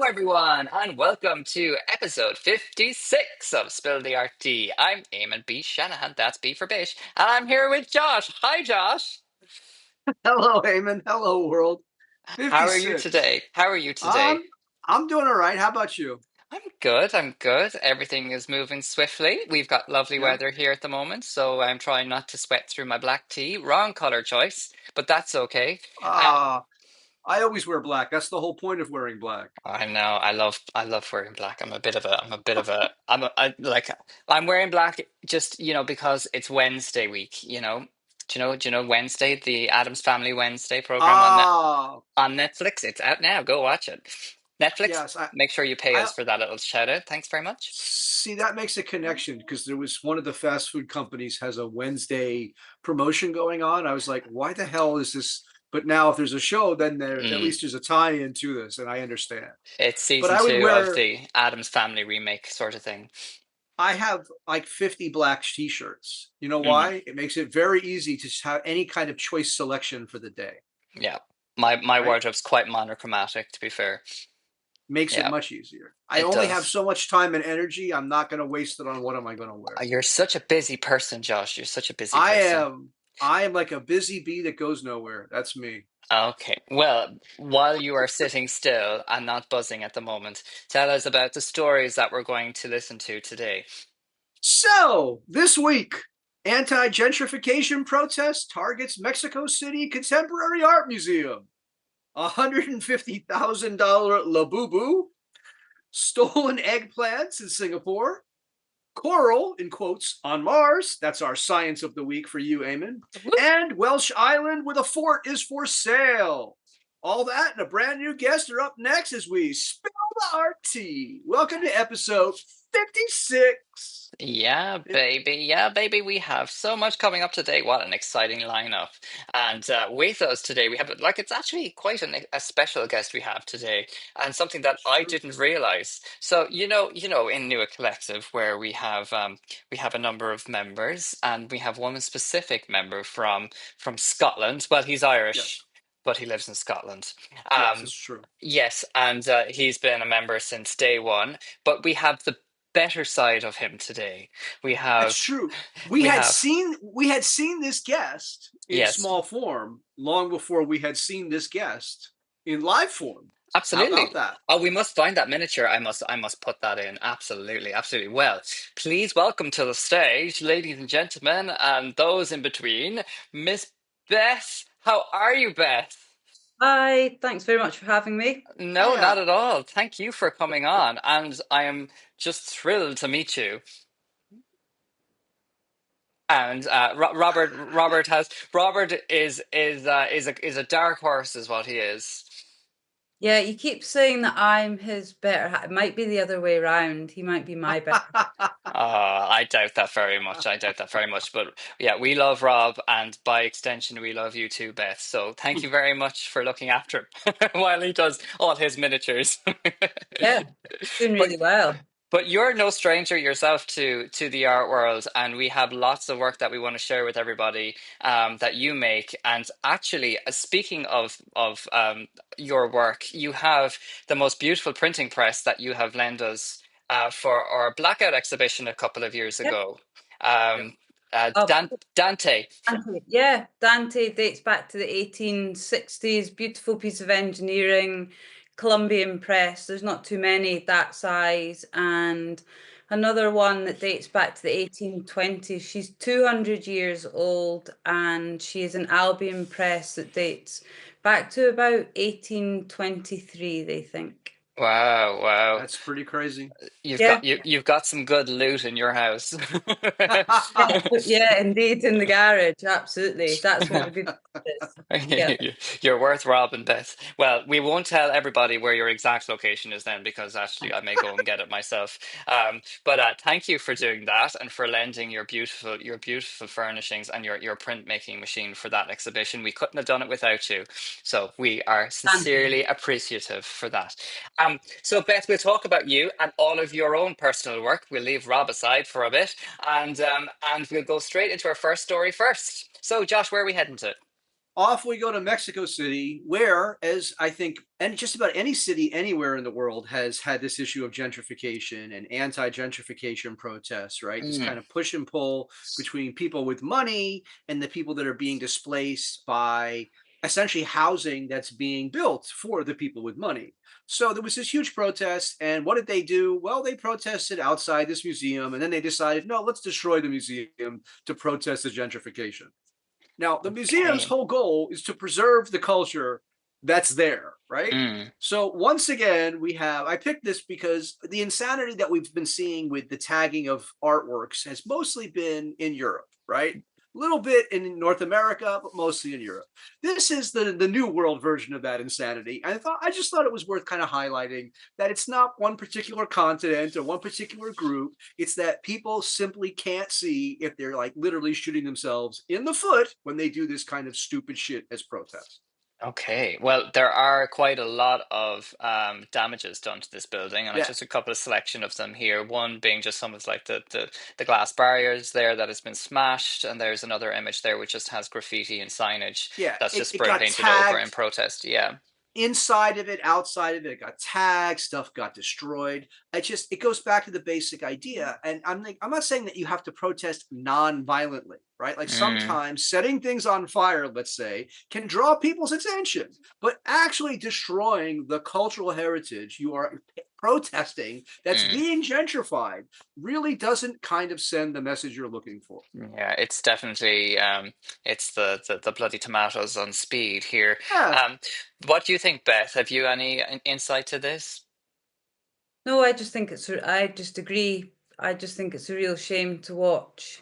everyone, and welcome to episode 56 of Spill the Art Tea. I'm Eamon B. Shanahan, that's B for Bish, and I'm here with Josh. Hi, Josh. Hello, Eamon. Hello, world. How are you 56. today? How are you today? Um, I'm doing all right. How about you? I'm good, I'm good. Everything is moving swiftly. We've got lovely Yeah. weather here at the moment, so I'm trying not to sweat through my black tea. Wrong color choice, but that's okay. Uh, I always wear black. That's the whole point of wearing black. I know. I love wearing black. I'm wearing black just, because it's Wednesday week, you know. Do you know Wednesday, the Addams Family Wednesday program Ah, on Netflix? It's out now. Go watch it. Netflix, yes. I, make sure you pay I us for that little shout out. Thanks very much. see that makes a connection because there was one of the fast food companies has a Wednesday promotion going on. I was like, why the hell is this? But now, if there's a show, then there at Mm. least there's a tie-in to this, and I understand. It's But season I would two of wear. the Addams Family remake sort of thing. I have like 50 black t-shirts. You know Hmm. why? It makes it very easy to have any kind of choice selection for the day, Yeah. My right? wardrobe's quite monochromatic, to be fair. Makes it Yeah, much easier. I it only have does. so much time and energy. I'm not going to waste it on what am I going to wear. You're such a busy person, Josh. You're such a busy I person. am I am like a busy bee that goes nowhere. That's me. Okay. Well, while you are sitting still and not buzzing at the moment, tell us about the stories that we're going to listen to today. So, this week, anti-gentrification protest targets Mexico City Contemporary Art Museum. $150,000 Labubu, stolen eggplants in Singapore, coral, in quotes, on Mars. That's our science of the week for you, Eamon. Whoop. And Welsh Island with a fort is for sale. All that and a brand new guest are up next as we spill the art tea. Welcome to episode 56. Yeah, baby. Yeah, baby. We have so much coming up today. What an exciting lineup. And with us today, we have, like, it's actually quite a special guest we have today, and something that I didn't realize. So, in Newer Collective, where we have a number of members, and we have one specific member from Scotland. Well, he's Irish, Yes, but he lives in Scotland. yes, Um, it's true. yes, and he's been a member since day one. But we have the better side of him today. We That's have, true. we have, We had seen this guest in yes, small form long before we had seen this guest in live form. How about absolutely. that? Oh, we must find that miniature. I must put that in. Absolutely, absolutely. Well, please welcome to the stage, ladies and gentlemen, and those in between, Miss Beth. How are you, Beth? Hi, thanks very much for having me. No, not Yeah. at all. Thank you for coming on, and I am just thrilled to meet you. And Robert is a dark horse, is what he is. Yeah, you keep saying that I'm his better half. It might be the other way around. He might be my better. I doubt that very much. I doubt that very much. But yeah, we love Rob, and by extension, we love you too, Beth. So thank you very much for looking after him while he does all his miniatures. Yeah, doing But really well. But you're no stranger yourself to the art world, and we have lots of work that we want to share with everybody, that you make. And actually, speaking of your work, you have the most beautiful printing press that you have lent us for our Blackout exhibition a couple of years Yeah. ago. Yep. Um, Oh, Dante. Dante. Yeah, Dante dates back to the 1860s. Beautiful piece of engineering, Colombian press. There's not too many that size. And another one that dates back to the 1820s. She's 200 years old, and she is an Albion press that dates back to about 1823, they think. Wow, wow. That's pretty crazy. You've Yeah. got you've got some good loot in your house. Yeah, indeed, in the garage. Absolutely. That's what the good stuff is. Yeah. You're worth robbing, Beth. Well, we won't tell everybody where your exact location is then, because actually I may go and get it myself. But thank you for doing that, and for lending your beautiful furnishings and your printmaking machine for that exhibition. We couldn't have done it without you. So we are Dante. sincerely appreciative for that. So Beth, we'll talk about you and all of your own personal work. We'll leave Rob aside for a bit, and we'll go straight into our first story first. So Josh, where are we heading to? off we go to Mexico City, where, as I think, and just about any city anywhere in the world has had this issue of gentrification and anti-gentrification protests, right? This Mm, kind of push and pull between people with money and the people that are being displaced by essentially housing that's being built for the people with money. So there was this huge protest, and what did they do? Well, they protested outside this museum, and then they decided, no, let's destroy the museum to protest the gentrification. Now, the museum's okay. whole goal is to preserve the culture that's there, right? Mm, So once again, I picked this because the insanity that we've been seeing with the tagging of artworks has mostly been in Europe, right? A little bit in North America, but mostly in Europe. This is the new world version of that insanity. I just thought it was worth kind of highlighting that it's not one particular continent or one particular group. It's that people simply can't see if they're like literally shooting themselves in the foot when they do this kind of stupid shit as protest. okay. Well, there are quite a lot of damages done to this building, and I Yeah, just a couple of selection of them here. One being just some of like the glass barriers there that has been smashed, and there's another image there which just has graffiti and signage yeah. that's It, just it spray got painted over in tagged protest. Yeah. inside of it, outside of it, it got tagged, stuff got destroyed. It goes back to the basic idea. And I'm not saying that you have to protest non-violently, right? Like Mm, sometimes setting things on fire, let's say, can draw people's attention, but actually destroying the cultural heritage you are protesting that's mm. being gentrified really doesn't kind of send the message you're looking for. Yeah, it's definitely it's the bloody tomatoes on speed here. Yeah. Um, what do you think, Beth? Have you any insight to this? No, I just think I just agree. I just think it's a real shame to watch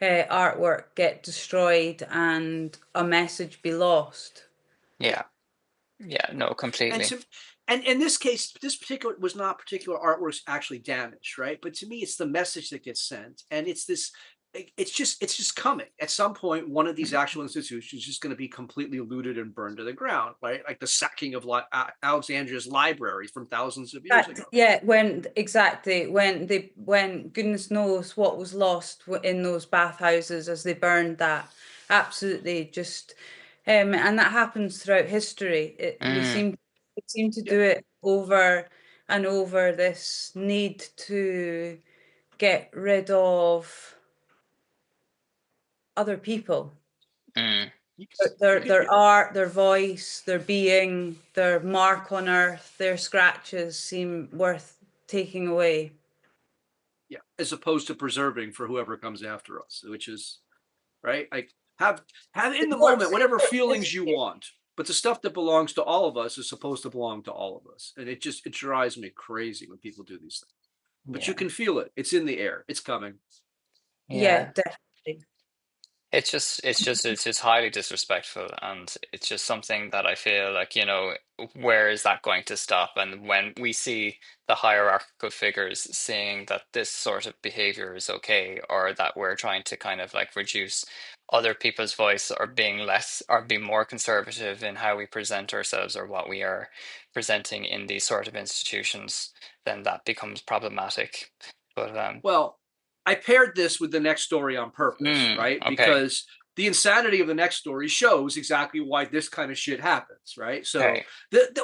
artwork get destroyed and a message be lost. Yeah. Yeah, yeah, no, and completely. to and in this case, this particular was not particular artworks actually damaged, right? But to me, it's the message that gets sent, and it's just coming at some point. One of these actual institutions is just going to be completely looted and burned to the ground, right? Like the sacking of Alexandria's library from thousands of years ago. Yeah, when exactly when goodness knows what was lost in those bathhouses as they burned that. Absolutely, just and that happens throughout history. Mm, We seem to Yeah. do it over and over. This need to get rid of other people. mm, You could, Their art, their voice, their being, their mark on earth, their scratches seem worth taking away. yeah, as opposed to preserving for whoever comes after us, which is right? Like have in the moment What's whatever feelings you want, but the stuff that belongs to all of us is supposed to belong to all of us, and it drives me crazy when people do these things. But you yeah, can feel it; it's in the air, it's coming. Yeah, yeah. definitely. It's just highly disrespectful, and it's just something that I feel like, where is that going to stop? And when we see the hierarchical figures saying that this sort of behavior is okay, or that we're trying to kind of like reduce other people's voice, or being less, or be more conservative in how we present ourselves or what we are presenting in these sort of institutions, then that becomes problematic. But Well, I paired this with the next story on purpose, right? okay, Because the insanity of the next story shows exactly why this kind of shit happens, right? So okay,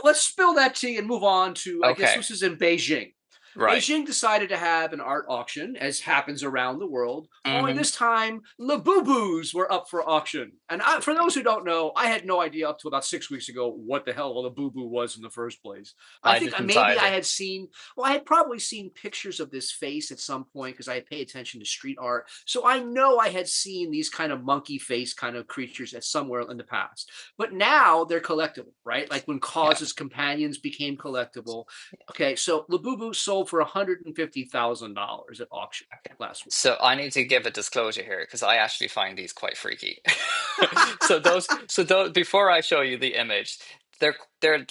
let's spill that tea and move on to, I guess okay, this is in Beijing. right. Beijing decided to have an art auction, as happens around the world. Only Hmm. this time, Labubus were up for auction. And for those who don't know, I had no idea up to about 6 weeks ago what the hell a Labubu was in the first place. I I think didn't maybe I either. had seen, well, I had probably seen pictures of this face at some point because I pay attention to street art. So I know I had seen these kind of monkey face kind of creatures at somewhere in the past. But now they're collectible, right? Like when Yeah. Cause's companions became collectible. Okay, so Labubu sold for $150,000 at auction Okay. last week. So I need to give a disclosure here because I actually find these quite freaky. So those, before I show you the image, they're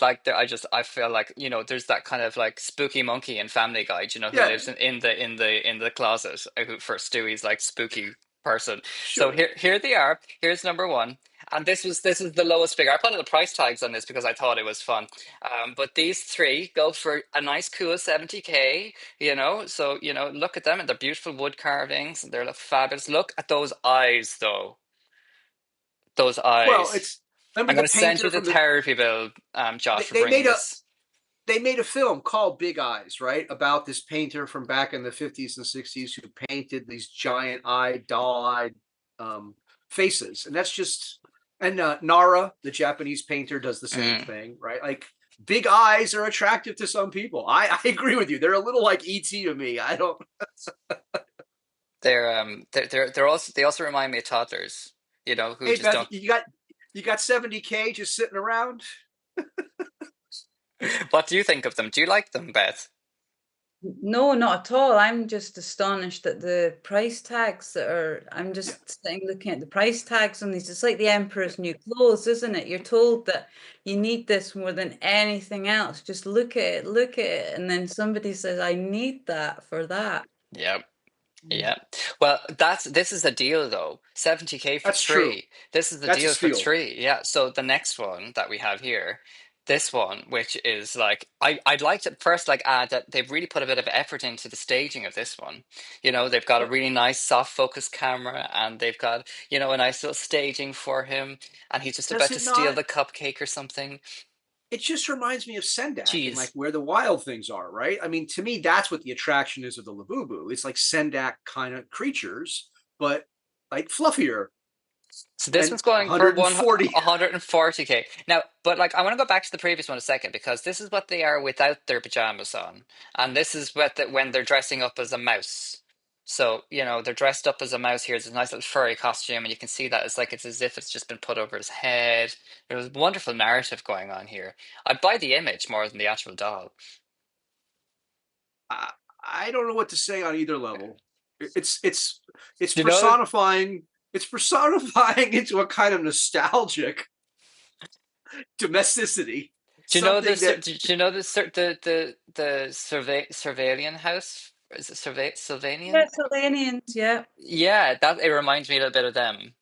like I feel like, there's that kind of like spooky monkey in Family Guy, who Yeah, lives in the closet, who for Stewie's like spooky person. So sure. here they are. Here's number one. And this is the lowest figure. I put the price tags on this because I thought it was fun. But these three go for a nice cool 70K. So look at them, and they're beautiful wood carvings, and they look fabulous. Look at those eyes, though. Those Well, eyes. Remember I'm the going to send painter you the from the therapy bill, Josh, they, for they bringing made a this. they made a film called Big Eyes, right? About this painter from back in the 50s and 60s who painted these giant eyed, doll eyed faces. And that's just, and Nara, the Japanese painter, does the same Mm. thing, right? Like big eyes are attractive to some people. I agree with you. They're a little like ET to me. I don't. They're also, they also remind me of toddlers, who Hey just Beth, don't. you got 70K just sitting around? What do you think of them? Do you like them, Beth? No, not at all. I'm just astonished at the price tags that are. I'm Yeah, just sitting looking at the price tags on these. It's like the emperor's new clothes, isn't it? You're told that you need this more than anything else. Just look at it, and then somebody says, "I need that for that." Yeah. Yeah. Well, this is the deal though. 70K for that's true. three. This is the That's a deal for steal. three. Yeah. So the next one that we have here, this one, which is like I'd like to first like add that they've really put a bit of effort into the staging of this one. They've got a really nice soft focus camera and they've got, a nice little staging for him and he's just Does about to it steal not? the cupcake or something. It just reminds me of Sendak and like Cheese. where the wild things are, right? I mean, to me, that's what the attraction is of the Labubu. It's like Sendak kind of creatures, but like fluffier So this and one's going for 140. 140K. Now, but like I want to go back to the previous one a second because this is what they are without their pajamas on. And this is when they're dressing up as a mouse. So, they're dressed up as a mouse here. There's a nice little furry costume, and you can see that it's as if it's just been put over his head. There's a wonderful narrative going on here. I'd buy the image more than the actual doll. I, I don't know what to say on either level. It's Do you know? personifying. It's personifying into a kind of nostalgic domesticity. Do you know Something that Do you know the surveillance house? Is it Sylvanian? Yeah, Sylvanians, yeah. Yeah, that it reminds me a little bit of them.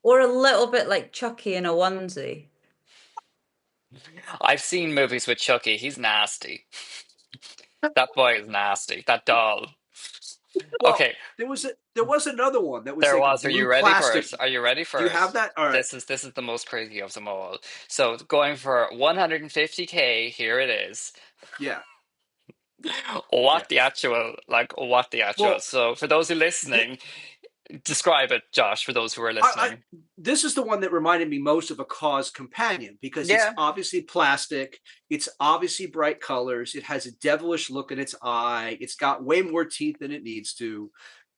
Or a little bit like Chucky in a onesie. I've seen movies with Chucky. He's nasty. That boy is nasty. That doll. well, Okay, there was another one that was there like a was. Are you blue ready for plastic. it? Are you ready Do for you it? have that? All right. This is the most crazy of them all. So going for 150K, here it is. Yeah. Yeah. What the actual. Well, So for those who are th- listening, describe it, Josh, for those who are I listening. this is the one that reminded me most of a cause companion because it's Yeah, obviously plastic, it's obviously bright colors, it has a devilish look in its eye, it's got way more teeth than it needs to.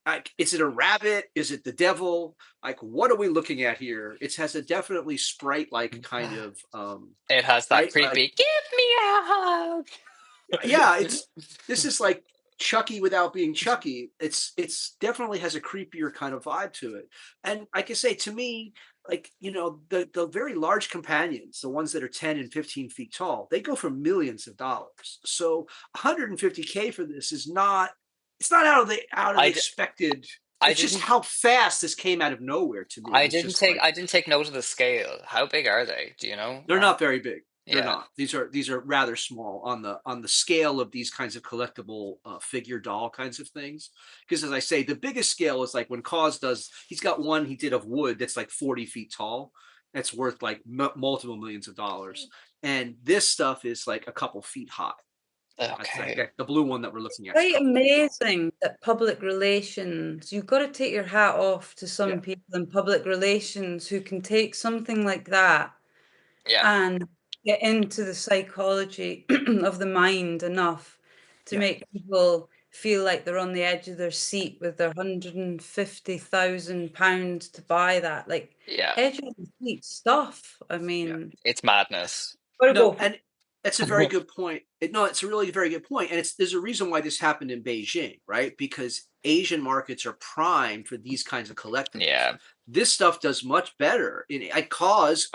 Like, is it a rabbit? Is it the devil? Like, what are we looking at here? It has a definitely sprite-like kind of it has that right. Like, creepy. Give me a hug. yeah, this is like Chucky without being Chucky. It's definitely has a creepier kind of vibe to it. And like I say, to me, like the very large companions, the ones that are 10 and 15 feet tall, they go for millions of dollars. So 150K for this is not. It's not out of the I, d- expected. I It's just didn't how fast this came out of nowhere to me. It was just like I didn't take note of the scale. How big are they? Do you know? they're not very big. They're Yeah, not. These are rather small on the scale of these kinds of collectible figure doll kinds of things. Because as I say, the biggest scale is like when Cause does. He's got one he did of wood that's like 40 feet tall. That's worth like multiple millions of dollars. And this stuff is like a couple feet high. That's like okay. the blue one that we're looking at is a Quite couple feet high. amazing that public relations, you've got to take your hat off to Yeah, some people in public relations who can take something like that Yeah, and get into the psychology of the mind enough to yeah. make people feel like they're on the edge of their seat with their £150,000 to buy that. Like yeah. edge of the seat stuff. I Yeah. mean, It's madness. gotta No, go for and that's a very good point. No, it's a really very good point, and there's a reason why this happened in Beijing, right? Because Asian markets are primed for these kinds of collectibles. Yeah, This stuff does much better. Cause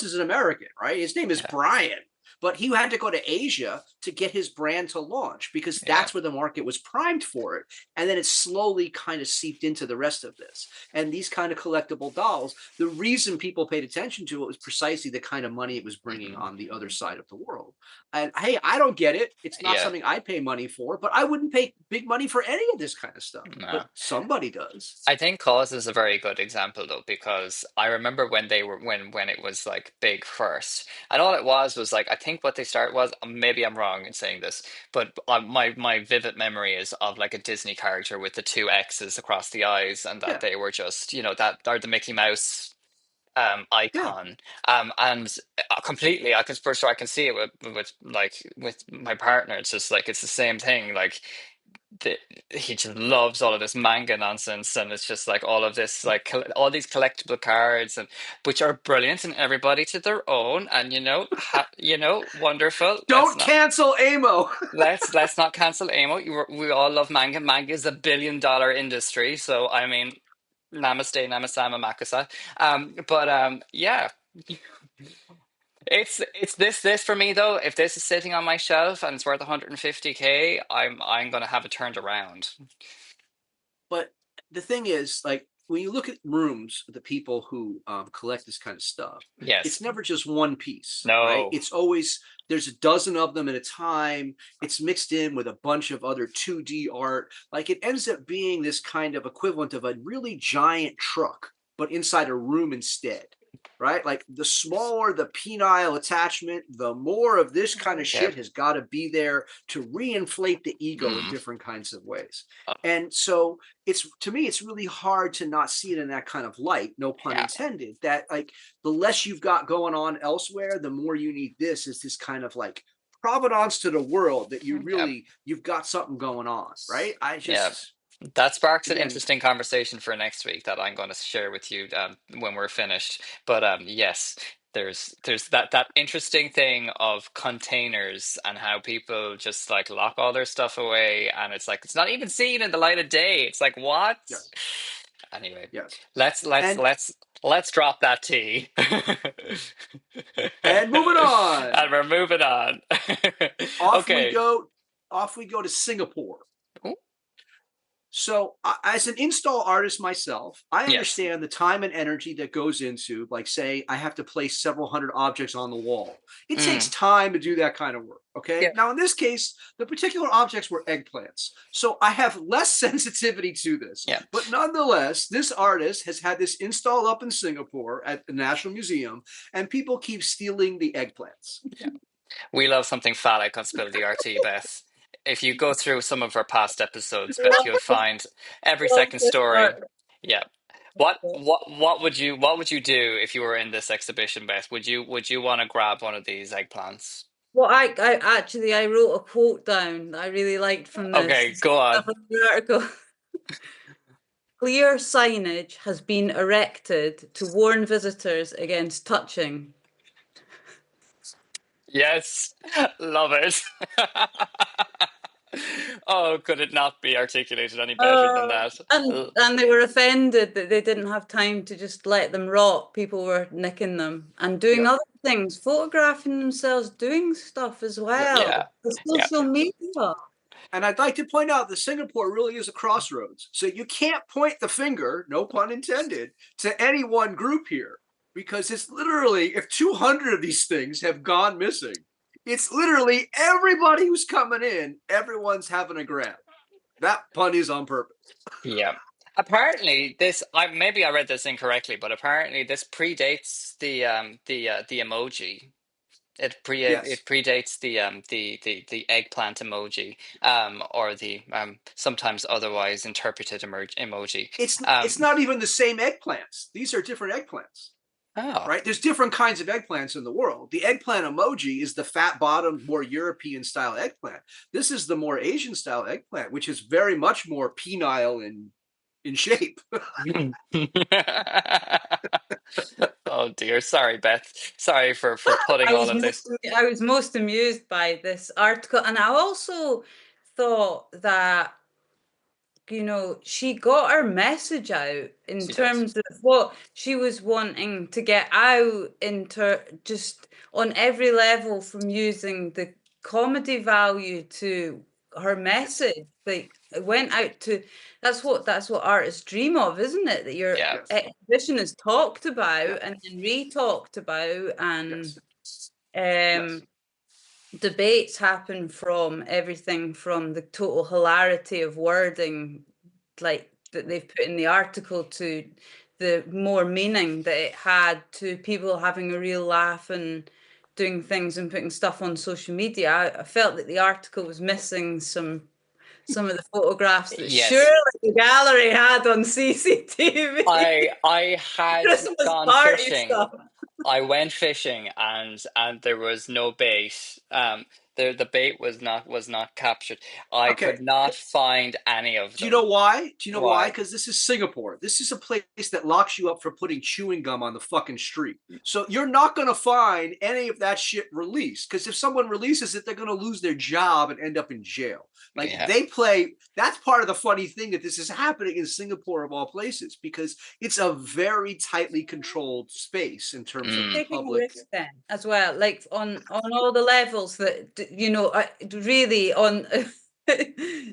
is an American, right? His name is yeah, Brian, but he had to go to Asia to get his brand to launch because Yeah. that's where the market was primed for it. And then it slowly kind of seeped into the rest of this. And these kind of collectible dolls, the reason people paid attention to it was precisely the kind of money it was bringing Mhm. on the other side of the world. And hey, I don't get it. It's not Yeah. something I pay money for, but I wouldn't pay big money for any of this kind of stuff. No. But somebody does. I think Cause is a very good example though, because I remember when they were when it was like big first, and all it was like I think what they started was, maybe I'm wrong in saying this, but my vivid memory is of like a Disney character with the two X's across the eyes, and that Yeah. they were just, that are the Mickey Mouse Yeah. icon. And completely, I can for sure I can see it with like with my partner. It's just like it's the same thing. Like the, he just loves all of this manga nonsense, and it's just like all of this like all these collectible cards, and which are brilliant, and everybody to their own, and wonderful. Don't cancel Amo. Let's not cancel Amo. We all love manga. Manga is $1 billion industry, so I mean, namaste, namasama, makusa. But yeah, it's this for me though. If this is sitting on my shelf and it's worth 150K, I'm gonna have it turned around. But the thing is, like, when you look at rooms, the people who collect this kind of stuff, it's Yes. never just one piece, right? No. It's always there's a dozen of them at a time. It's mixed in with a bunch of other 2D art. Like it ends up being this kind of equivalent of a really giant truck, but inside a room instead. Right? Like the smaller the penile attachment, the more of this kind of Yeah. shit has got to be there to reinflate the ego in Mm. different kinds of ways. Uh, And so it's to me, it's really hard to not see it in that kind of light, no pun yeah. intended, that like the less you've got going on elsewhere, the more you need this is this kind of like provenance to the world that Yeah. you've got something going on, right? I Yeah. just That sparks an again, interesting conversation for next week that I'm going to share with you when we're finished. But yes, there's that interesting thing of containers and how people just like lock all their stuff away, and it's like it's not even seen in the light of day. It's like what? yes, Anyway, yes. let's let's And let's let's drop that tea. and moving on. And we're moving on. Off we Okay. go, off we go to Singapore. Ooh, So, as an install artist myself, I yes. understand the time and energy that goes into, like, say, I have to place several hundred objects on the wall. It takes Mm, time to do that kind of work. Okay. yeah. Now, in this case, the particular objects were eggplants. So I have less sensitivity to this. Yeah. But nonetheless, this artist has had this installed up in Singapore at the National Museum, and people keep stealing the eggplants. Yeah. We love something phallic on Spill the RT, Beth. If you go through some of our past episodes, Beth, you'll find every Love second this story. art. Yeah. What would you do if you were in this exhibition, Beth? Would you want to grab one of these eggplants? Well, I actually I wrote a quote down that I really liked from this. Okay, go on. The article. Clear signage has been erected to warn visitors against touching. Yes, love it. Oh, could it not be articulated any better than that? And they were offended that they didn't have time to just let them rot. People were nicking them and doing Yeah. other things, photographing themselves doing stuff as well. Yeah, The yeah, social media. And I'd like to point out that Singapore really is a crossroads. So you can't point the finger, no pun intended, to any one group here because it's literally, if 200 of these things have gone missing, it's literally everybody who's coming in, everyone's having a grab. That pun is on purpose. yeah. Apparently, maybe I read this incorrectly, but apparently this predates the emoji. Yes. It predates the eggplant emoji, or the sometimes otherwise interpreted emoji. It's Um, not even the same eggplants. These are different eggplants. oh, Right? There's different kinds of eggplants in the world. The eggplant emoji is the fat bottomed, more European style eggplant. This is the more Asian style eggplant, which is very much more penile in shape. oh dear, sorry, Beth. Sorry for putting I all was of this. I was most amused by this article, and I also thought that you know, she got her message out in She did. terms of what she was wanting to get out just on every level, from using the comedy value to her message. Like, it went out to, that's what artists dream of, isn't it? That your Yeah. Yes. exhibition is talked Yeah. about and then re-talked about, and Yes. debates happen from everything from the total hilarity of wording, like that they've put in the article, to the more meaning that it had, to people having a real laugh and doing things and putting stuff on social media. I felt that the article was missing some of the photographs that surely Yes. the gallery had on CCTV. I had Christmas gone party fishing. stuff. I went fishing and there was no bait. The bait was not captured. I Okay. could not find any of Do you them. know why? Do you know why? Why? Because this is Singapore. This is a place that locks you up for putting chewing gum on the fucking street. So you're not going to find any of that shit released. Because if someone releases it, they're going to lose their job and end up in jail. Like Yeah. they play. That's part of the funny thing that this is happening in Singapore of all places, because it's a very tightly controlled space in terms of Taking a public. risk then as well, like on all the levels that, you know, really on.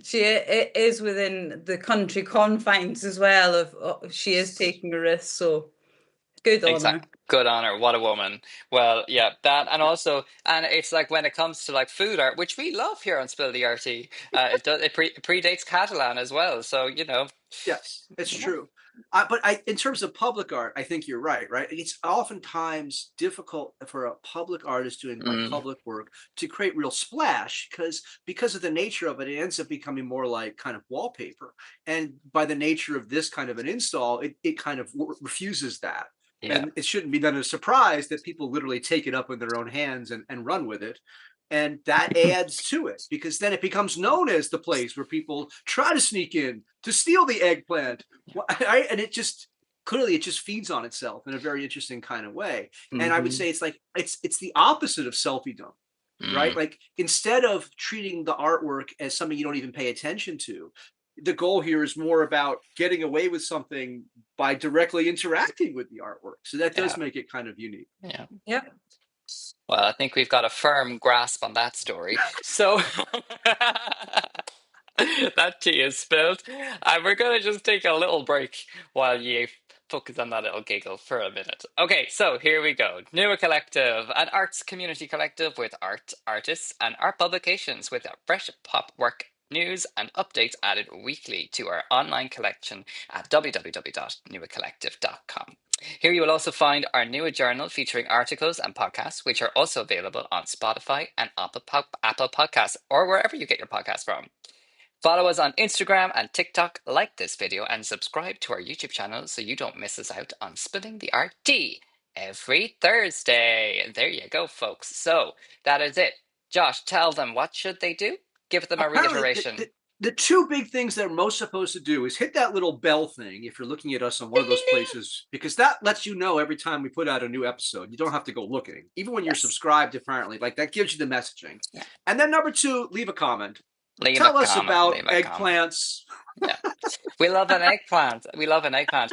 She is within the country confines as well of she is taking a risk, so good on her. Exactly. Good on her. What a woman. Well, yeah, that, and also, and it's like when it comes to like food art, which we love here on Spill the RT, it predates Catalan as well. So, you know, Yes, it's yeah. true. But in terms of public art, I think you're right. Right, it's oftentimes difficult for a public artist doing like Mm, public work to create real splash, because of the nature of it, it ends up becoming more like kind of wallpaper. And by the nature of this kind of an install, it kind of refuses that. yeah. And it shouldn't be done as a surprise that people literally take it up in their own hands and run with it. And that adds to it, because then it becomes known as the place where people try to sneak in to steal the eggplant. And it just clearly it just feeds on itself in a very interesting kind of way. And I would Hmm. say it's like it's the opposite of selfiedom, right? Mm, Like instead of treating the artwork as something you don't even pay attention to, the goal here is more about getting away with something by directly interacting with the artwork. So that does yeah. make it kind of unique. Yeah. Yep. Well, I think we've got a firm grasp on that story. So that tea is spilled. And we're going to just take a little break while you focus on that little giggle for a minute. Okay, so here we go. Newer Collective, an arts community collective with art, artists, and art publications with fresh pop work news and updates added weekly to our online collection at www.newercollective.com. Here you will also find our newer journal featuring articles and podcasts, which are also available on Spotify and Apple Podcasts, or wherever you get your podcasts from. Follow us on Instagram and TikTok, like this video, and subscribe to our YouTube channel so you don't miss us out on Spilling the RT every Thursday. And there you go, folks. So that is it. Josh, tell them, what should they do? Give them a Apparently reiteration. the two big things they're most supposed to do is hit that little bell thing if you're looking at us on one of those places, because that lets you know every time we put out a new episode. You don't have to go looking, even when you're Yes. subscribed. Apparently, like that gives you the messaging. Yeah. And then number two, leave a comment. Leave a Tell us comment. about Leave a comment. eggplants. Yeah, we love an eggplant. We love an eggplant.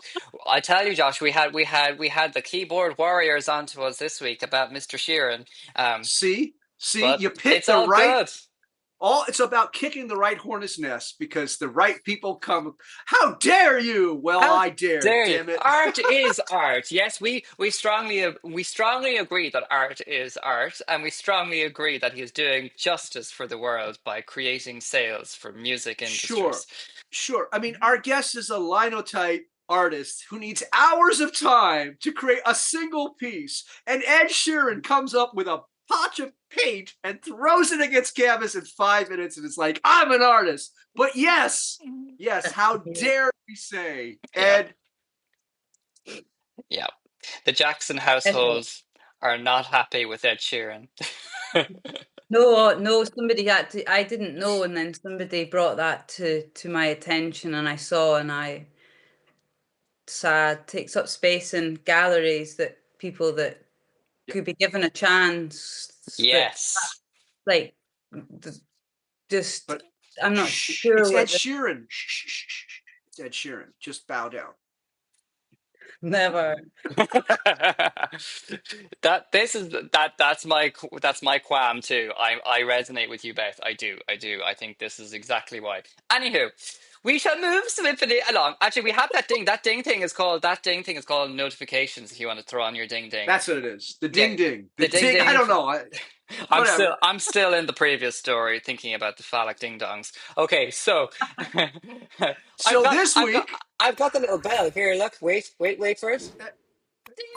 I tell you, Josh, we had the keyboard warriors onto us this week about Mr. Sheeran. See, But you picked it's the all right. good. It's about kicking the right hornet's nest, because the right people come. How dare you? Well, How I dare. dare you? Damn it. Art is art. Yes, we strongly agree that art is art, and we strongly agree that he is doing justice for the world by creating sales for music Sure, industries. sure. I mean, our guest is a linotype artist who needs hours of time to create a single piece, and Ed Sheeran comes up with a potch of paint and throws it against canvas in 5 minutes, and it's like, I'm an artist. But yes, how dare we say, Yeah, Ed? yeah. The Jackson households are not happy with Ed Sheeran. No, somebody had to. I didn't know, and then somebody brought that to my attention, and I saw, and I sad takes up space in galleries, that people that could be given a chance, that Yes. like just But I'm not Shh, sure it's Ed what the Sheeran. Shh, shh, shh, shh, shh. It's Ed Sheeran. Just bow down. never. That's my qualm too. I resonate with you, Beth. I do. I think this is exactly why. Anywho, we shall move swiftly along. Actually, we have that ding. That ding thing is called notifications. If you want to throw on your ding ding, That's what it is. The yeah, ding ding. The the ding ding. I ding. don't know. Whatever. I'm still in the previous story thinking about the phallic ding dongs. Okay, so So this week, I've got the little bell here. Look, wait for it. eh,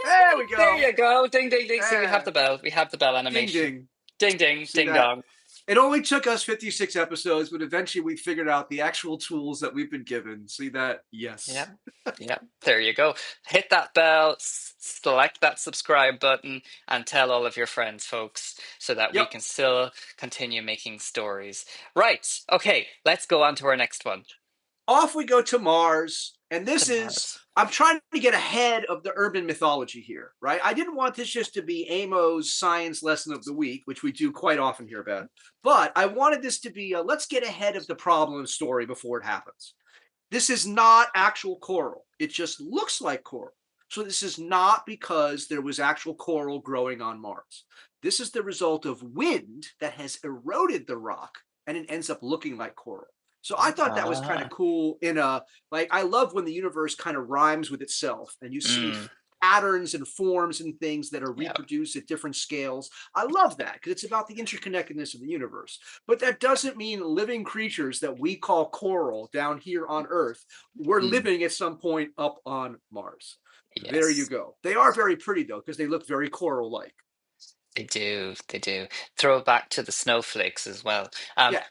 there we There go. you go. Ding ding ding. See, we have Eh, the bell. We have the bell ding animation. ding. Ding ding See ding that? dong. It only took us 56 episodes, but eventually we figured out the actual tools that we've been given. See that? Yeah. Yes. Yeah. There you go. Hit that bell, select that subscribe button, and tell all of your friends, folks, so that we Yep. can still continue making stories. Right. Okay. Let's go on to our next one. Off we go to Mars. And this To is, Mars. I'm trying to get ahead of the urban mythology here, right? I didn't want this just to be Amo's science lesson of the week, which we do quite often here, Beth. But I wanted this to be let's get ahead of the problem story before it happens. This is not actual coral. It just looks like coral. So this is not because there was actual coral growing on Mars. This is the result of wind that has eroded the rock and it ends up looking like coral. So I thought that was kind of Ah. cool I love when the universe kind of rhymes with itself and you see Mm. patterns and forms and things that are Yeah. reproduced at different scales. I love that because it's about the interconnectedness of the universe. But that doesn't mean living creatures that we call coral down here on Earth were living at some point up on Mars. There you Yes. go. They are very pretty though because they look very coral-like. They do, they do. Throw it back to the snowflakes as well. Yeah.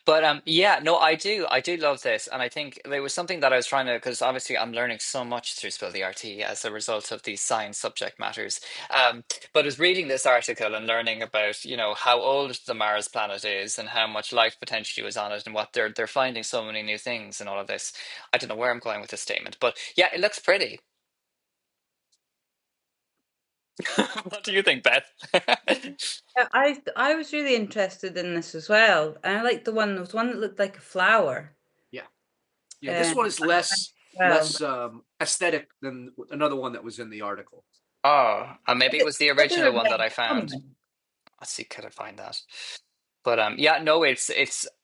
Yeah, no, I do love this, and I think there was something that I was trying to, because obviously I'm learning so much through Spill the RT as a result of these science subject matters. But I was reading this article and learning about, how old the Mars planet is and how much life potentially was on it, and what they're finding so many new things and all of this. I don't know where I'm going with this statement, but yeah, it looks pretty. What do you think, Beth? I was really interested in this as well, and I liked there was one that looked like a flower. Yeah. Yeah. This Um, one is less well, less aesthetic than another one that was in the article. Oh, maybe it was the what do original they one that have I in found. common? Let's see, could I find that? But yeah, no, it's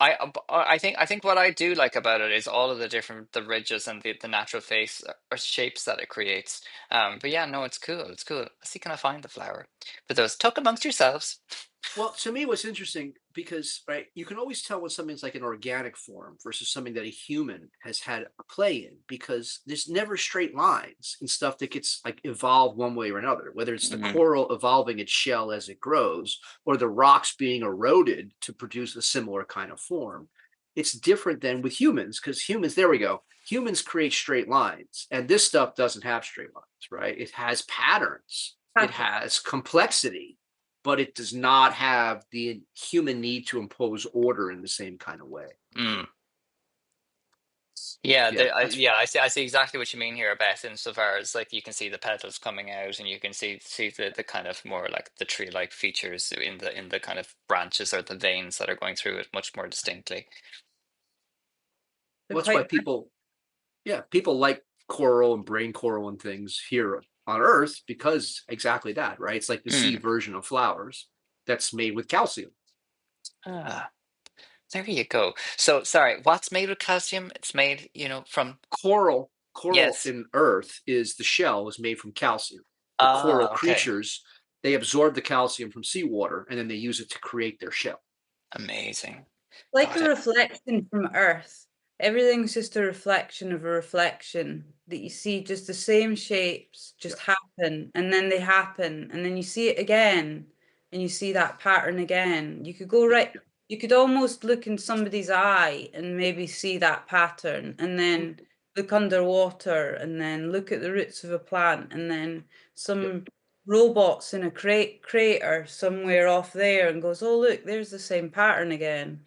I think what I do like about it is all of the ridges and the natural face or shapes that it creates. But yeah, no, it's cool. It's cool. Let's see, can I find the flower? For those, talk amongst yourselves. Well, to me, what's interesting because right, you can always tell when something's like an organic form versus something that a human has had a play in because there's never straight lines in stuff that gets like evolved one way or another. Whether it's the Mm, coral evolving its shell as it grows or the rocks being eroded to produce a similar kind of form, it's different than with humans because humans, there we go. Humans create straight lines, and this stuff doesn't have straight lines, right? It has patterns, it Pattern. has complexity but it does not have the human need to impose order in the same kind of way. mm. Yeah, Yeah, that's yeah, I see exactly what you mean here, Beth. Insofar as like you can see the petals coming out, and you can see the kind of more like the tree-like features in the kind of branches or the veins that are going through it much more distinctly. They're what's why quite people like coral and brain coral and things here on Earth because exactly that, right? It's like the sea Mm. version of flowers that's made with calcium. Ah, there you go. So sorry, what's made with calcium? It's made, from Coral yes. in Earth is the shell is made from calcium. The coral Ah, okay. creatures they absorb the calcium from seawater and then they use it to create their shell. Amazing. like a Got it. reflection from Earth. Everything's just a reflection of a reflection that you see just the same shapes Yeah, just happen and then they happen and then you see it again and you see that pattern again. You could go yeah, right, you could almost look in somebody's eye and maybe see that pattern and yeah. then look underwater and then look at the roots of a plant and then Yep. some robots in a crater somewhere off there and goes, oh look, there's the same pattern again.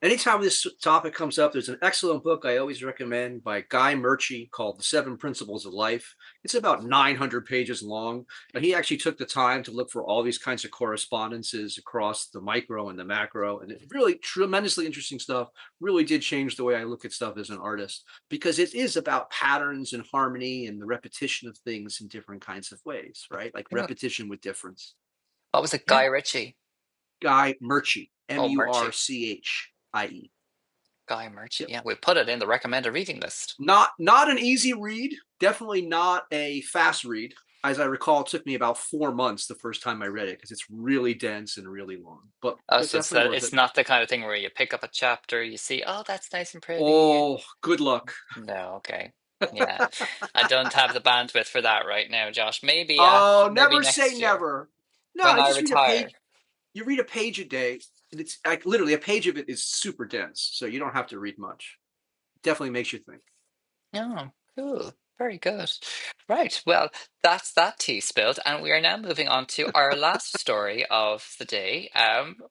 Anytime this topic comes up, there's an excellent book I always recommend by Guy Murchie called The Seven Principles of Life. It's about 900 pages long, but he actually took the time to look for all these kinds of correspondences across the micro and the macro, and it's really tremendously interesting stuff. Really did change the way I look at stuff as an artist, because it is about patterns and harmony and the repetition of things in different kinds of ways, right? Like repetition with difference. What was it? Yeah. Guy Ritchie. Guy Murchie, Oh, Murchie. Murchie. Guy Murchie. Yep. Yeah, we put it in the recommended reading list. Not an easy read. Definitely not a fast read. As I recall, it took me about 4 months the first time I read it because it's really dense and really long. But So it's not the kind of thing where you pick up a chapter, you see, oh, that's nice and pretty. Oh, good luck. No, okay. Yeah. I don't have the bandwidth for that right now, Josh. Maybe Oh, maybe never next say year never. No, when I just read a retire. page. You read a page a day, and it's like literally a page of it is super dense, so you don't have to read much. Definitely makes you think. Oh, cool. Very good. Right. Well, that's that tea spilled, and we are now moving on to our last story of the day.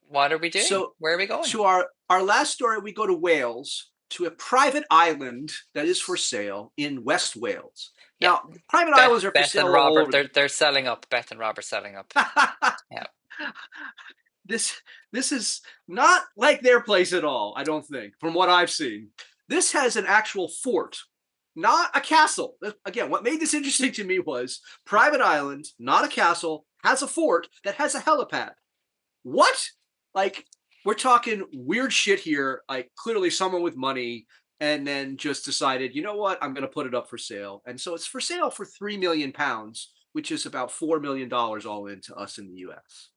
What are we doing? So, Where are we going? to our last story, we go to Wales, to a private island that is for sale in West Wales. Yeah. Now, private islands are for Beth sale and all Robert, over. they're selling up. Beth and Robert selling up. Yeah. This is not like their place at all, I don't think, from what I've seen. This has an actual fort, not a castle. Again, what made this interesting to me was private island, not a castle, has a fort that has a helipad. What? Like, we're talking weird shit here. Like, clearly someone with money and then just decided, you know what, I'm going to put it up for sale. And so it's for sale for £3 million, which is about $4 million all in to us in the US.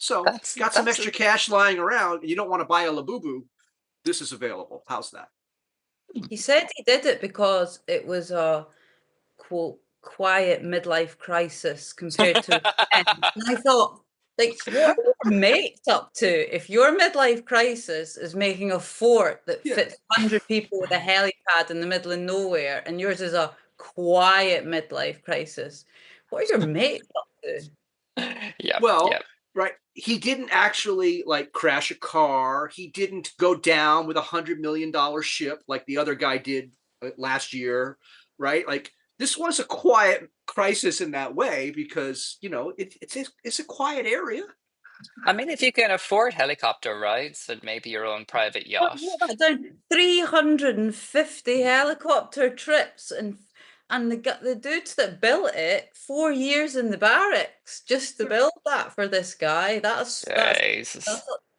So, got some extra cash lying around, and you don't want to buy a Labubu. This is available. How's that? He said he did it because it was a quote quiet midlife crisis compared to and I thought, like, what are your mates up to if your midlife crisis is making a fort that fits 100 people with a helipad in the middle of nowhere, and yours is a quiet midlife crisis? What are your mates up to? Yeah. Well, yeah. right. He didn't actually like crash a car. He didn't go down with $100 million ship like the other guy did last year, right? Like, this was a quiet crisis in that way because, you know, it's a quiet area. I mean, if you can afford helicopter rides and maybe your own private yacht. 350 helicopter trips, and the dudes that built it, 4 years in the barracks just to build that for this guy. That's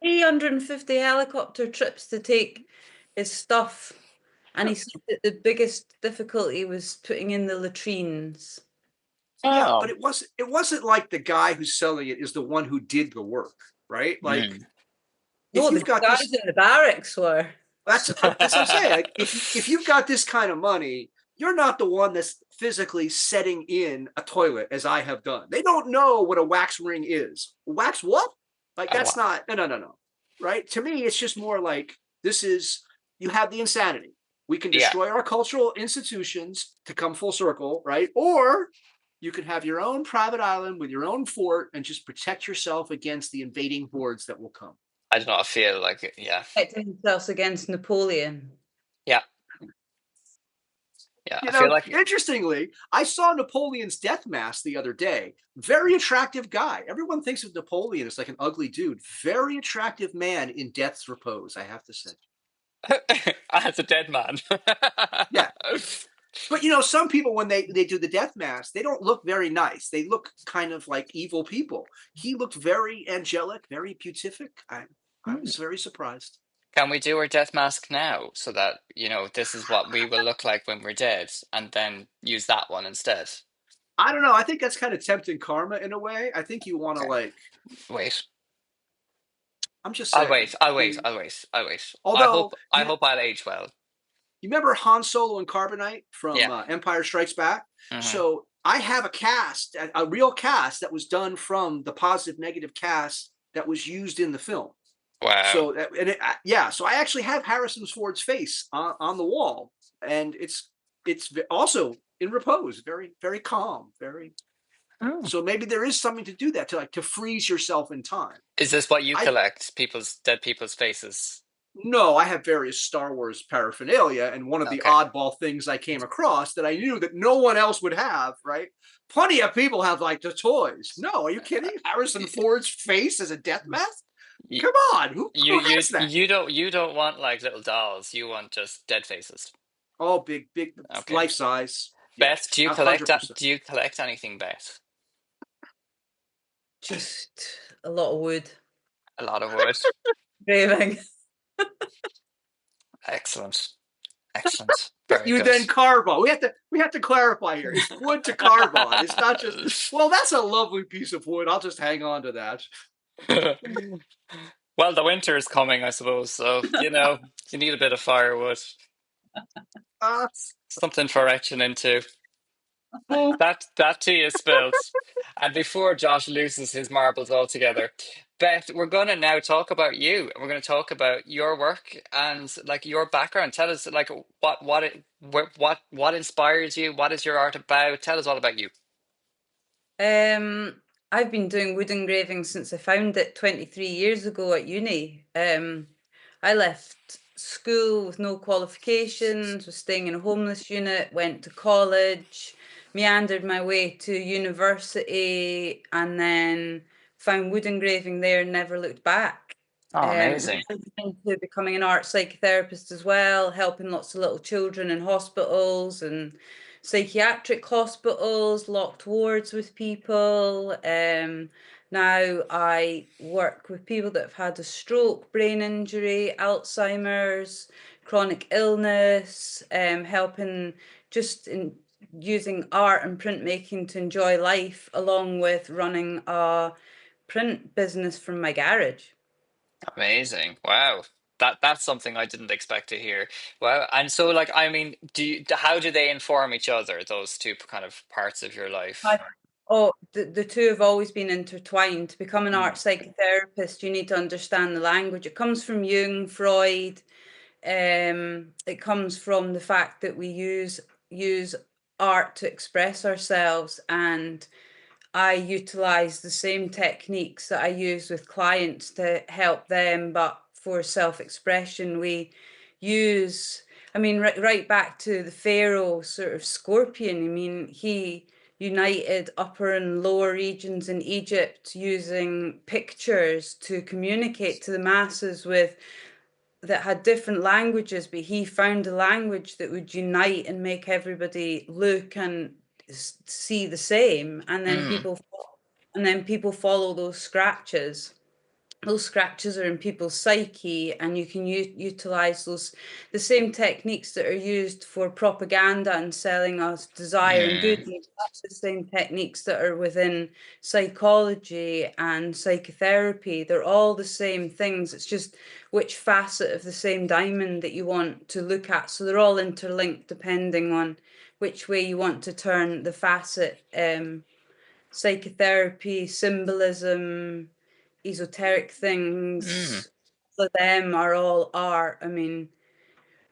350 helicopter trips to take his stuff. And he said that the biggest difficulty was putting in the latrines. Yeah, but it wasn't like the guy who's selling it is the one who did the work, right? Like, no, the guys in the barracks were. That's what I'm saying. Like, if you've got this kind of money, you're not the one that's physically setting in a toilet as I have done. They don't know what a wax ring is. Wax what? Like, that's not no. Right? To me, it's just more like this is you have the insanity. We can destroy our cultural institutions to come full circle, right? Or you can have your own private island with your own fort and just protect yourself against the invading hordes that will come. I do not feel like it. Yeah. Protecting himself against Napoleon. Yeah. Yeah. I feel like, interestingly, I saw Napoleon's death mask the other day. Very attractive guy. Everyone thinks of Napoleon as like an ugly dude. Very attractive man in death's repose, I have to say. As a dead man. Yeah. But, you know, some people, when they do the death mask, they don't look very nice. They look kind of like evil people. He looked very angelic, very beatific. I was very surprised. Can we do our death mask now so that, you know, this is what we will look like when we're dead and then use that one instead? I don't know. I think that's kind of tempting karma in a way. I think you want to wait. I'm just saying. I'll wait. Although I hope I'll age well. You remember Han Solo and Carbonite from Empire Strikes Back? Mm-hmm. So I have a real cast that was done from the positive negative cast that was used in the film. Wow. So so I actually have Harrison Ford's face on the wall, and it's also in repose, very, very calm, very. Oh. So maybe there is something to do that, to freeze yourself in time. Is this what you I collect? Dead people's faces? No, I have various Star Wars paraphernalia, and one of the Okay. oddball things I came across that I knew that no one else would have, right? Plenty of people have like the toys. No, are you kidding? Harrison Ford's face as a death mask? You Come on, who has that? you don't want like little dolls. You want just dead faces. Oh, big Okay. life size. Yeah, Beth, do you collect 100%. do you collect anything, Beth? Just a lot of wood A lot of wood. engraving. Excellent. Excellent. Very You good. then carve on. We have to clarify here. It's wood to carve on. It's not just, well, that's a lovely piece of wood. I'll just hang on to that. Well, the winter is coming, I suppose, so you need a bit of firewood. Uh, Something for etching into. boop. That tea is spilled. And before Josh loses his marbles altogether, Beth, we're going to now talk about you. We're going to talk about your work and like your background. Tell us like what inspires you. What is your art about? Tell us all about you. I've been doing wood engraving since I found it 23 years ago at uni. I left school with no qualifications, was staying in a homeless unit, went to college, meandered my way to university, and then found wood engraving there and never looked back. Oh, amazing. Into becoming an art psychotherapist as well, helping lots of little children in hospitals and psychiatric hospitals, locked wards with people. Now I work with people that have had a stroke, brain injury, Alzheimer's, chronic illness, helping just in using art and printmaking to enjoy life, along with running a print business from my garage. Amazing. Wow. That's something I didn't expect to hear. Wow. And so like I mean, how do they inform each other, those two kind of parts of your life? Oh, the two have always been intertwined. To become an art Mm. psychotherapist, you need to understand the language. It comes from Jung, Freud. It comes from the fact that we use art to express ourselves, and I utilize the same techniques that I use with clients to help them, but for self-expression, we use, I mean, right back to the Pharaoh sort of scorpion. I mean, he united upper and lower regions in Egypt using pictures to communicate to the masses with that had different languages, but he found a language that would unite and make everybody look and see the same, and then Mm. people follow those scratches. Those scratches are in people's psyche, and you can utilize the same techniques that are used for propaganda and selling us desire and Mm. goods. That's the same techniques that are within psychology and psychotherapy. They're all the same things. It's just which facet of the same diamond that you want to look at. So they're all interlinked depending on which way you want to turn the facet. Psychotherapy, symbolism, esoteric Mm. things for them are all art. I mean,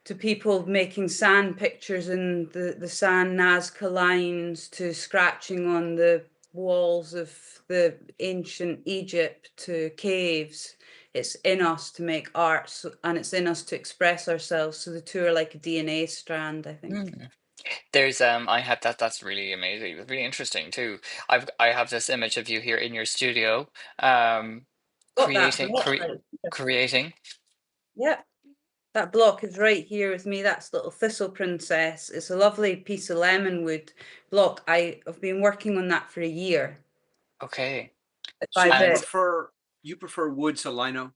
to people making sand pictures in the sand Nazca lines, to scratching on the walls of the ancient Egypt, to caves. It's in us to make art, and it's in us to express ourselves. So the two are like a DNA strand, I think. Mm. There's I had that's really amazing. It's really interesting too. I have this image of you here in your studio, um, Got that creating block right here. creating. Yeah. That block is right here with me. That's little Thistle Princess. It's a lovely piece of lemon wood block. I've been working on that for a year. Okay. So By And you prefer wood to lino?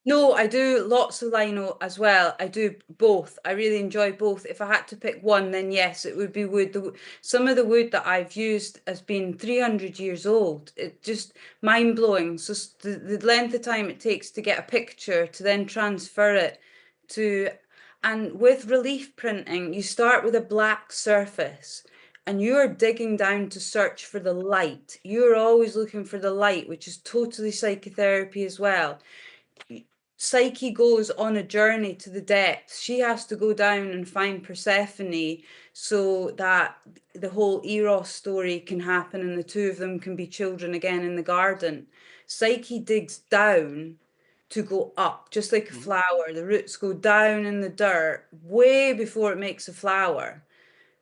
No, I do lots of lino as well. I do both. I really enjoy both. If I had to pick one, then yes, it would be wood. Some of the wood that I've used has been 300 years old. It just mind blowing. So the length of time it takes to get a picture to then transfer it to, and with relief printing, you start with a black surface and you're digging down to search for the light. You're always looking for the light, which is totally psychotherapy as well. Psyche goes on a journey to the depths. She has to go down and find Persephone so that the whole Eros story can happen and the two of them can be children again in the garden. Psyche digs down to go up, just like a flower. The roots go down in the dirt way before it makes a flower.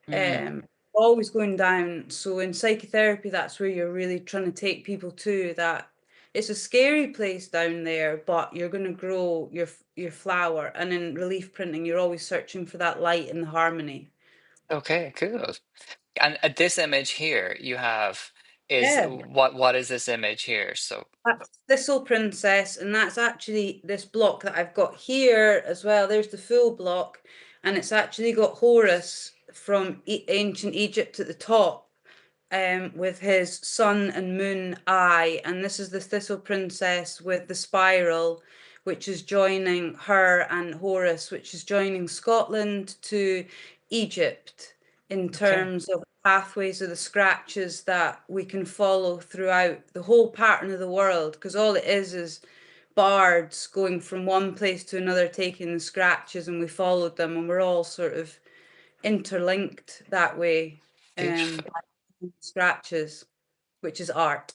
Mm. Always going down. So in psychotherapy, that's where you're really trying to take people to, that it's a scary place down there, but you're going to grow your flower. And in relief printing, you're always searching for that light and the harmony. Okay, cool. And this image here you have is Yeah. what is this image here? So That's Thistle Princess, and that's actually this block that I've got here as well. There's the full block, and it's actually got Horus from ancient Egypt at the top, with his sun and moon eye. And this is the Thistle Princess with the spiral, which is joining her, and Horus, which is joining Scotland to Egypt in okay. terms of pathways of the scratches that we can follow throughout the whole pattern of the world, because all it is bards going from one place to another taking the scratches, and we followed them, and we're all sort of interlinked that way, Beautiful. by scratches, which is art.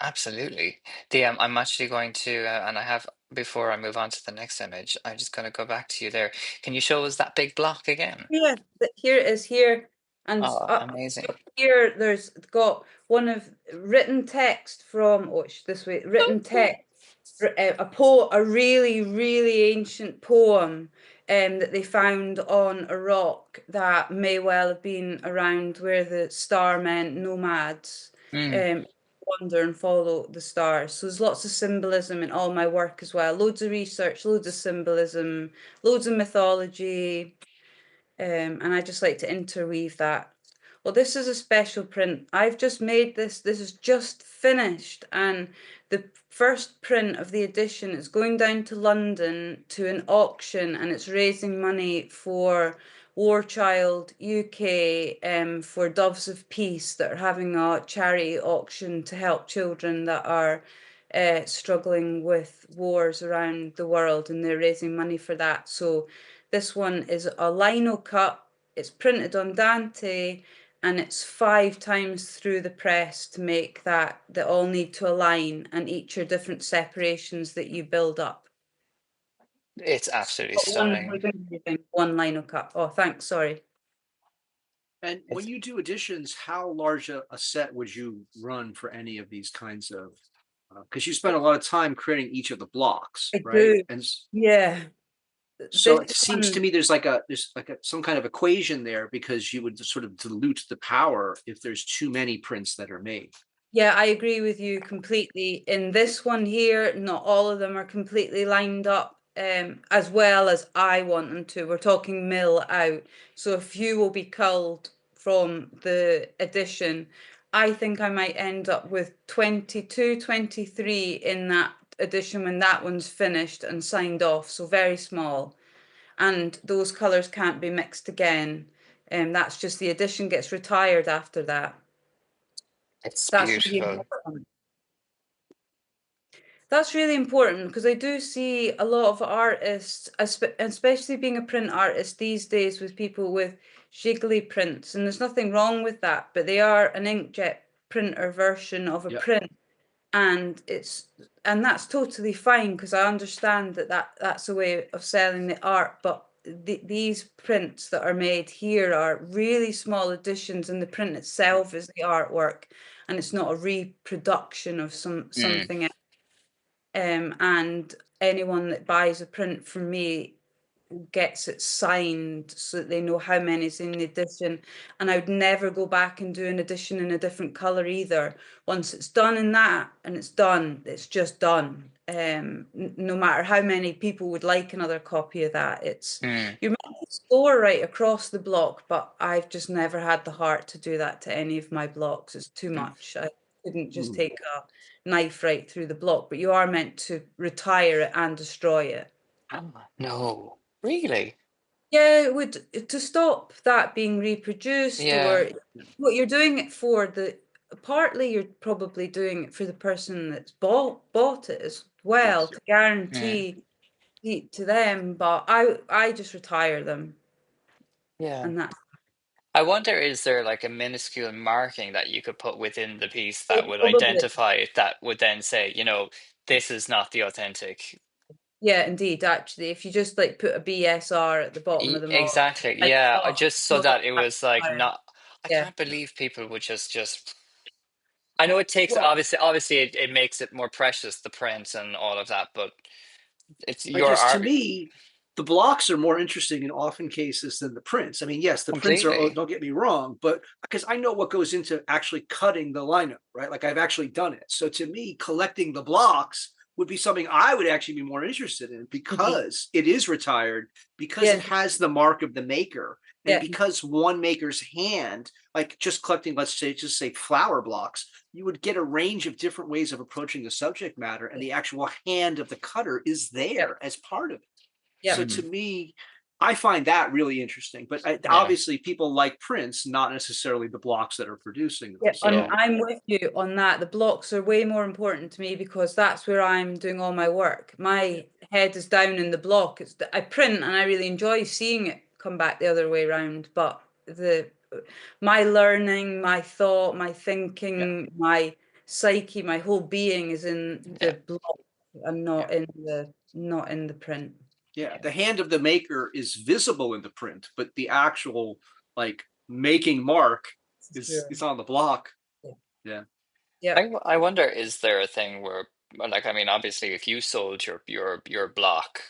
Absolutely. I'm actually going to, and I have, before I move on to the next image, I'm just going to go back to you there. Can you show us that big block again? Yeah, here it is here, and Oh, amazing. here there's got one of written text from, oh, it's this way, written text, a really, really ancient poem, that they found on a rock that may well have been around where the star meant nomads, Mm. um, wander and follow the stars. So there's lots of symbolism in all my work as well. Loads of research, loads of symbolism, loads of mythology. And I just like to interweave that. Well, this is a special print. I've just made this. This is just finished, and the first print of the edition is going down to London to an auction, and it's raising money for War Child UK, for Doves of Peace that are having a charity auction to help children that are struggling with wars around the world, and they're raising money for that. So this one is a lino cut. It's printed on Dante, and it's 5 times through the press to make that they all need to align, and each are different separations that you build up. It's absolutely Got one, stunning. we're going to be doing one lino cut. Oh, thanks. Sorry. And when It's you do editions, how large a set would you run for any of these kinds of? Because you spend a lot of time creating each of the blocks, I right? do. And Yeah. so This it seems to one, me there's like a some kind of equation there, because you would sort of dilute the power if there's too many prints that are made. yeah, I agree with you completely. In this one here, not all of them are completely lined up, as well as I want them to. We're talking mill out. So a few will be culled from the edition. I think I might end up with 22, 23 in that edition when that one's finished and signed off. So very small. And those colours can't be mixed again. That's just the edition gets retired after that. it's That's really beautiful. important. That's really important because I do see a lot of artists, especially being a print artist these days, with people with jiggly prints, and there's nothing wrong with that, but they are an inkjet printer version of a Yeah. print, and that's totally fine because I understand that's a way of selling the art, but these prints that are made here are really small editions, and the print itself is the artwork, and it's not a reproduction of Mm. something else. And anyone that buys a print from me gets it signed so that they know how many's in the edition. And I would never go back and do an edition in a different color either. Once it's done in that and it's done, it's just done. No matter how many people would like another copy of that, Mm. you're meant to score right across the block, but I've just never had the heart to do that to any of my blocks. It's too Mm. much. I couldn't just Mm. take a knife right through the block, but you are meant to retire it and destroy it. Ah, no, really? Yeah, it would, to stop that being reproduced, Yeah. or what you're doing it for, partly you're probably doing it for the person that's bought it as well, Yes. to Mm. guarantee to them, but I just retire them, Yeah. and that's I wonder, is there like a minuscule marking that you could put within the piece that it. would Probably. identify it, that would then say, this is not the authentic. Yeah, indeed. Actually, if you just like put a BSR at the bottom of the mug, Exactly. like, Yeah. oh, Just so no, that it was like fire. not, I Yeah. can't believe people would just, I know it takes, Well, obviously it makes it more precious, the print and all of that, but it's I your just, to art me, the blocks are more interesting in often cases than the prints. I mean, yes, the prints are, oh, completely. don't get me wrong, but because I know what goes into actually cutting the lineup, right? Like I've actually done it. So to me, collecting the blocks would be something I would actually be more interested in indeed. because it is retired, because it Yeah, has the mark of the maker, and yeah, because one maker's hand, like just collecting, let's say, just say flower blocks, you would get a range of different ways of approaching the subject matter, and the actual hand of the cutter is yeah, there as part of it. yeah. So to Mhm. me, I find that really interesting. But Yeah. obviously, people like prints, not necessarily the blocks that are producing them. Yeah, and So Yeah. I'm with you on that. The blocks are way more important to me because that's where I'm doing all my work. My head is down in the block. I print and I really enjoy seeing it come back the other way around. But the my learning, my thought, my yeah, thinking, my psyche, my whole being is in Yeah. the block and yeah, not in the print. yeah. The hand of the maker is visible in the print, but the actual like making mark Sure. is on the block. Yeah. Yeah. Yeah. I wonder, is there a thing where, well, like, I mean, obviously, if you sold your block,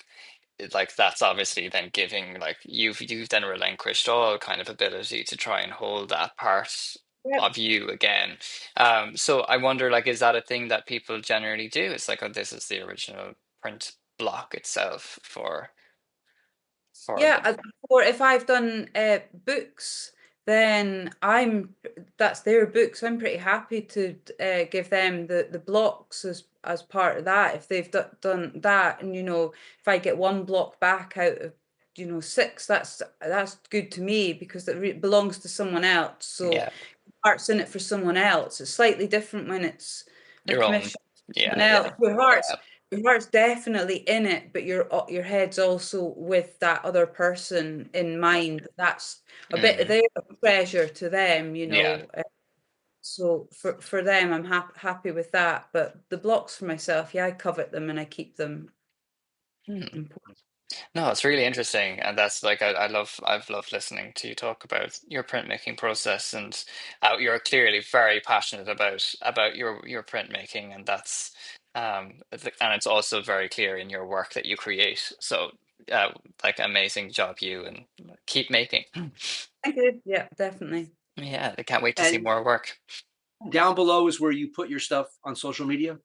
like that's obviously then giving, like, you've then relinquished all kind of ability to try and hold that part Yeah. of you again. So I wonder, like, is that a thing that people generally do? It's like, oh, this is the original print block itself for Yeah, them. or if I've done books, then that's their books. I'm pretty happy to give them the blocks as part of that. If they've done that, and if I get one block back out of six, that's good to me because it belongs to someone else. So Yeah, art's in it for someone else. It's slightly different when it's a your own. commission for Yeah, someone else. yeah, Your heart's definitely in it, but your head's also with that other person in mind. That's a bit of hmm their treasure to them, yeah. So for them, I'm happy with that. But the blocks for myself, yeah, I covet them and I keep them Hmm. important. No, it's really interesting, and that's like I've loved listening to you talk about your printmaking process, and you're clearly very passionate about your printmaking, and that's and it's also very clear in your work that you create. So, uh, like amazing job you, and keep making. Thank you. Yeah, definitely. Yeah, I can't wait to see And more work. down below is where you put your stuff on social media.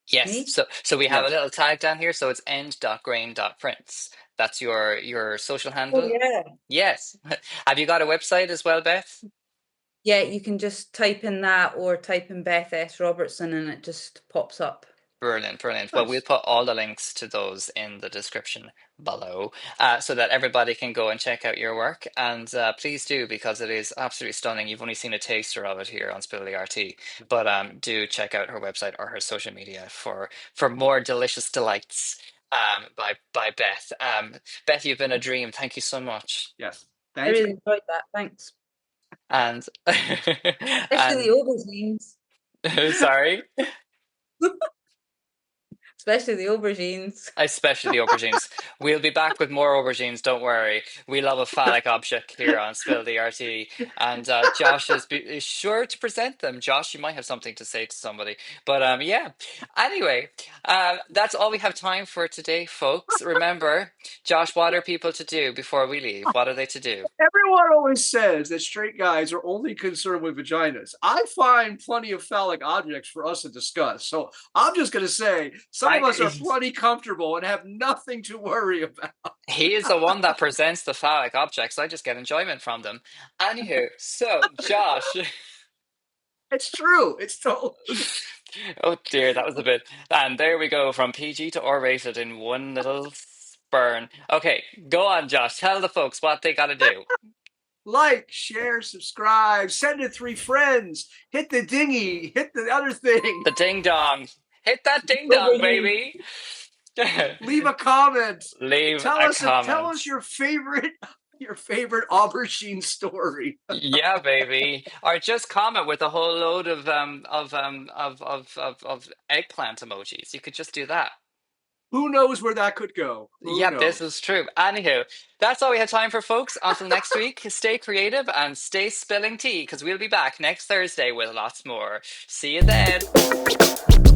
Yes, Me? so we have a Yes. little tag down here, so it's end.grain.prints. That's your social Oh handle. yeah. Yes. Have you got a website as well, Beth? Yeah, you can just type in that or type in Beth S. Robertson and it just pops up. Brilliant, brilliant. Well, we'll Nice. put all the links to those in the description below, so that everybody can go and check out your work. And please do, because it is absolutely stunning. You've only seen a taster of it here on Spill the RT, but do check out her website or her social media for more delicious delights by Beth. Beth, you've been a dream. Thank you so much. Yes. I Thank really you. enjoyed that. Thanks. And Especially and the aubergines. sorry. Especially the aubergines. Especially the aubergines. We'll be back with more aubergines, don't worry. We love a phallic object here on Spill the RT. And Josh is sure to present them. Josh, you might have something to say to somebody. But yeah. Anyway, that's all we have time for today, folks. Remember, Josh, what are people to do before we leave? What are they to do? Everyone always says that straight guys are only concerned with vaginas. I find plenty of phallic objects for us to discuss. So I'm just going to say some of us are I plenty comfortable and have nothing to worry about. He is the one that presents the phallic objects. I just get enjoyment from them. Anywho, so Josh. It's true. It's total. Oh dear, that was a bit. And there we go, from PG to R rated in one little spurn. Okay, go on, Josh. Tell the folks what they got to do. Like, share, subscribe, send it 3 friends, hit the dingy, hit the other thing. The ding dong. Hit that ding dong, Nobody baby. leave a comment. Leave Tell a us comment. your favorite aubergine story. Yeah, baby. Or just comment with a whole load of eggplant emojis. You could just do that. Who knows where that could go? Who Yeah, this knows? is true. Anywho, that's all we have time for, folks. Until next week, stay creative and stay spilling tea because we'll be back next Thursday with lots more. See you then.